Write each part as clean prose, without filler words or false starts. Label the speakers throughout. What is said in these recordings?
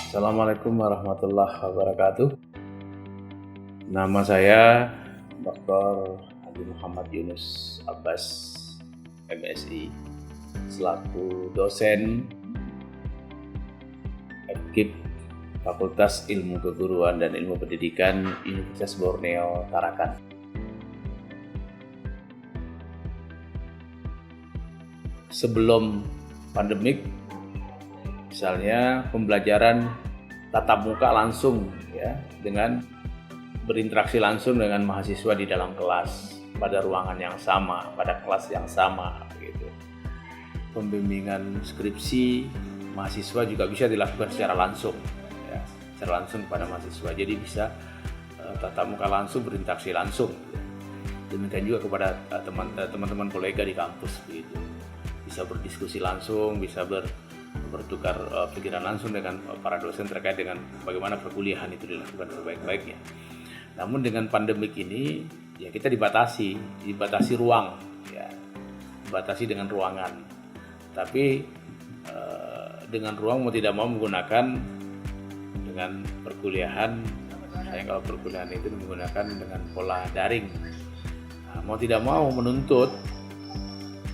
Speaker 1: Assalamualaikum warahmatullahi wabarakatuh. Nama saya Dr. Haji Muhammad Yunus Abbas, MSI, selaku dosen FKIP Fakultas Ilmu Keguruan dan Ilmu Pendidikan Universitas Borneo Tarakan. Sebelum pandemik, misalnya pembelajaran tatap muka langsung ya, dengan berinteraksi langsung dengan mahasiswa di dalam kelas pada ruangan yang sama, pada kelas yang sama begitu. Pembimbingan skripsi mahasiswa juga bisa dilakukan secara langsung ya, secara langsung kepada mahasiswa. Jadi bisa tatap muka langsung, berinteraksi langsung. Demikian juga kepada teman-teman kolega di kampus begitu. Bisa berdiskusi langsung, bisa bertukar pikiran langsung dengan para dosen terkait dengan bagaimana perkuliahan itu dilakukan sebaik-baiknya. Namun dengan pandemik ini ya kita dibatasi ruang ya, dibatasi dengan ruangan. Tapi dengan ruang mau tidak mau menggunakan dengan perkuliahan, saya kalau perkuliahan itu menggunakan dengan pola daring. Nah, mau tidak mau menuntut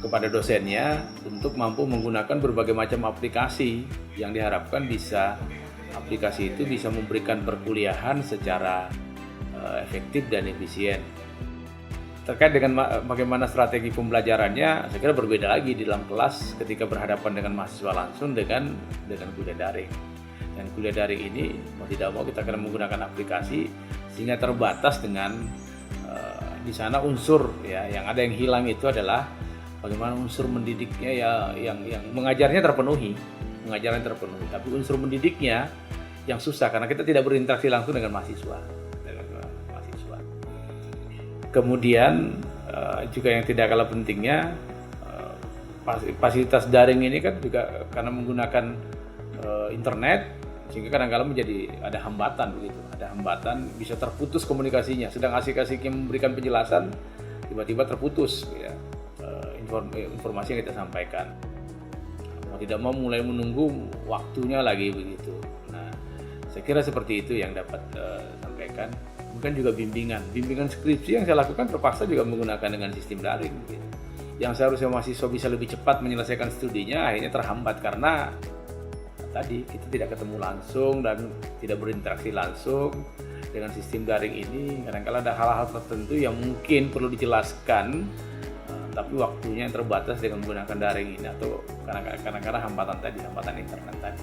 Speaker 1: kepada dosennya untuk mampu menggunakan berbagai macam aplikasi yang diharapkan aplikasi itu bisa memberikan perkuliahan secara efektif dan efisien. Terkait dengan bagaimana strategi pembelajarannya, saya kira berbeda lagi di dalam kelas ketika berhadapan dengan mahasiswa langsung dengan kuliah daring. Dan kuliah daring ini mau tidak mau kita akan menggunakan aplikasi sehingga terbatas dengan di sana unsur ya yang ada yang hilang itu adalah bagaimana unsur mendidiknya ya yang mengajarnya terpenuhi, tapi unsur mendidiknya yang susah karena kita tidak berinteraksi langsung dengan mahasiswa. Kemudian juga yang tidak kalah pentingnya fasilitas daring ini kan juga karena menggunakan internet sehingga kadang-kadang menjadi ada hambatan begitu, bisa terputus komunikasinya. Sedang asik-asik yang memberikan penjelasan tiba-tiba terputus ya. Informasi yang kita sampaikan, mau tidak mau mulai menunggu waktunya lagi begitu. Nah, saya kira seperti itu yang dapat sampaikan. Mungkin juga bimbingan skripsi yang saya lakukan terpaksa juga menggunakan dengan sistem daring. Begitu. Yang seharusnya mahasiswa bisa lebih cepat menyelesaikan studinya akhirnya terhambat karena tadi kita tidak ketemu langsung dan tidak berinteraksi langsung. Dengan sistem daring ini kadang-kadang ada hal-hal tertentu yang mungkin perlu dijelaskan, tapi waktunya yang terbatas dengan menggunakan daring ini atau kadang-kadang hambatan internet tadi.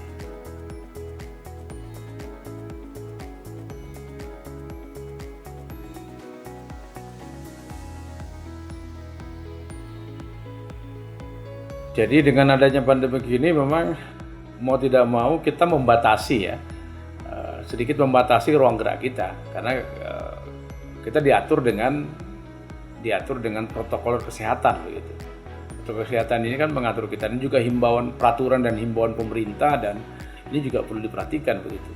Speaker 1: Jadi dengan adanya pandemi ini memang mau tidak mau kita membatasi ya, sedikit membatasi ruang gerak kita karena kita diatur dengan protokol kesehatan begitu. Protokol kesehatan ini kan mengatur kita, dan juga peraturan dan himbauan pemerintah, dan ini juga perlu diperhatikan begitu.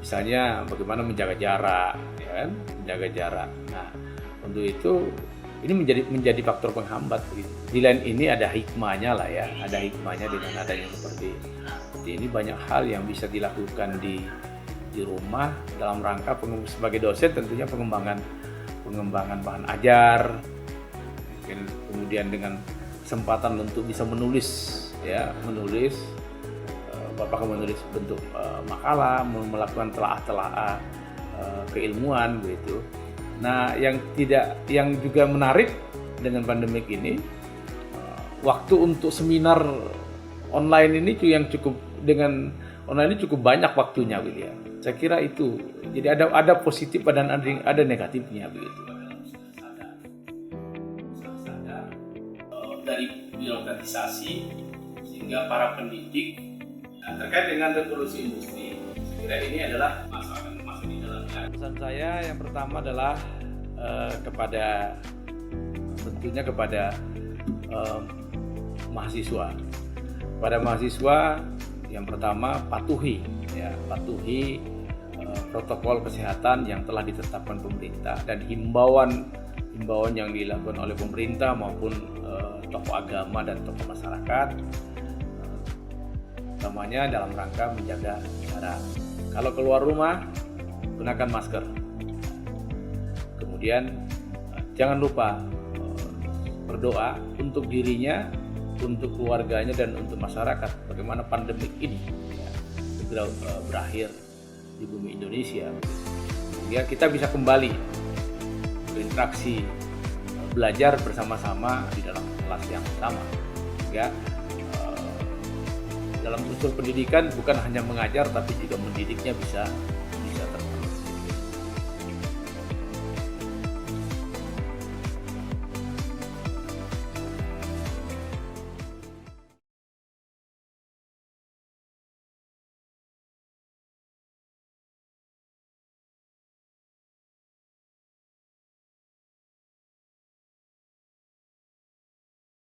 Speaker 1: Misalnya bagaimana menjaga jarak, ya kan? Menjaga jarak. Nah, untuk itu ini menjadi faktor penghambat begitu. Di lain ini ada hikmahnya lah ya, ada hikmahnya dengan adanya seperti ini. Banyak hal yang bisa dilakukan di rumah dalam rangka sebagai dosen tentunya pengembangan bahan ajar, kemudian dengan kesempatan untuk bisa menulis apakah menulis bentuk makalah, melakukan telaah keilmuan begitu. Nah, yang juga menarik dengan pandemik ini, waktu untuk seminar online ini yang cukup dengan online ini cukup banyak waktunya gitu ya. Saya kira itu. Jadi ada positif dan ada negatifnya begitu. Dari birokratisasi sehingga para pendidik terkait dengan revolusi industri. Kira ini adalah masalah di dalamnya. Pesan saya yang pertama adalah tentunya kepada mahasiswa. Pada mahasiswa yang pertama patuhi protokol kesehatan yang telah ditetapkan pemerintah dan himbauan yang dilakukan oleh pemerintah maupun tokoh agama dan tokoh masyarakat, utamanya dalam rangka menjaga jarak. Kalau keluar rumah, gunakan masker. Kemudian jangan lupa berdoa untuk dirinya, untuk keluarganya, dan untuk masyarakat. Bagaimana pandemik ini segera berakhir di bumi Indonesia, sehingga kita bisa kembali berinteraksi, belajar bersama-sama di dalam kelas yang sama. Sehingga dalam unsur pendidikan bukan hanya mengajar, tapi juga mendidiknya bisa